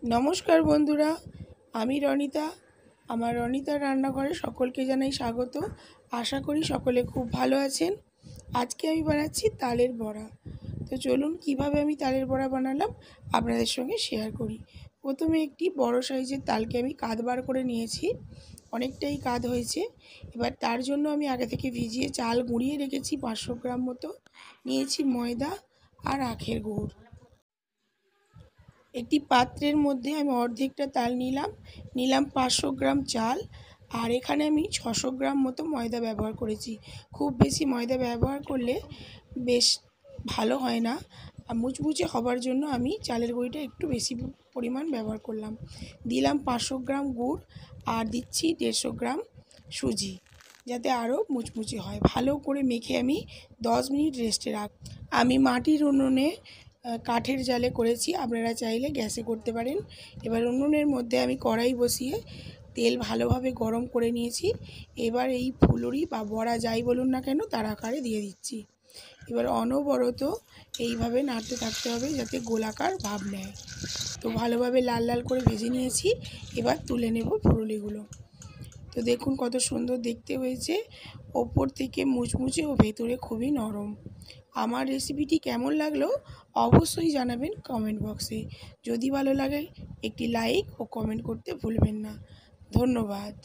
নমস্কার বন্ধুরা, আমি রনিতা। আমার রনিতার রান্নাঘরে সকলকে জানাই স্বাগত। আশা করি সকলে খুব ভালো আছেন। আজকে আমি বানাচ্ছি তালের বড়া। তো চলুন কিভাবে আমি তালের বড়া বানালাম আপনাদের সঙ্গে শেয়ার করি। প্রথমে একটি বড় সাইজের তালকে আমি কাঁধ বার করে নিয়েছি, অনেকটাই কাঁধ হয়েছে। এবার তার জন্য আমি আগে থেকে ভিজিয়ে চাল গুঁড়িয়ে রেখেছি 500 গ্রাম মতো। নিয়েছি ময়দা আর আখের গুড়। একটি পাত্রের মধ্যে আমি অর্ধেকটা তাল নিলাম 500 গ্রাম চাল, আর এখানে আমি 600 গ্রাম মতো ময়দা ব্যবহার করেছি। খুব বেশি ময়দা ব্যবহার করলে বেশ ভালো হয় না, আর মুচমুচে হবার জন্য আমি চালের গুঁড়িটা একটু বেশি পরিমাণ ব্যবহার করলাম। দিলাম 500 গ্রাম গুড়, আর দিচ্ছি 150 গ্রাম সুজি, যাতে আরও মুচমুচে হয়। ভালো করে মেখে আমি 10 মিনিট রেস্টে আমি মাটির উনুনে কাঠের জালে করেছি, আপনারা চাইলে গ্যাসে করতে পারেন। এবার উনুনের মধ্যে আমি কড়াই বসিয়ে তেল ভালোভাবে গরম করে নিয়েছি। এবার এই ফুলুরি বা বড়া যাই বলুন না কেন তার আকারে দিয়ে দিচ্ছি। এবার অনবরত এইভাবে নাড়তে থাকতে হবে যাতে গোলাকার ভাব নেয়। তো ভালোভাবে লাল লাল করে ভেজে নিয়েছি। এবার তুলে নেব ফুলুরিগুলো। তো দেখুন কত সুন্দর দেখতে হয়েছে, ওপর থেকে মুচমুচে ও ভেতরে খুবই নরম। আমার রেসিপিটি কেমন লাগলো অবশ্যই জানাবেন কমেন্ট বক্সে। যদি ভালো লাগে একটি লাইক ও কমেন্ট করতে ভুলবেন না। ধন্যবাদ।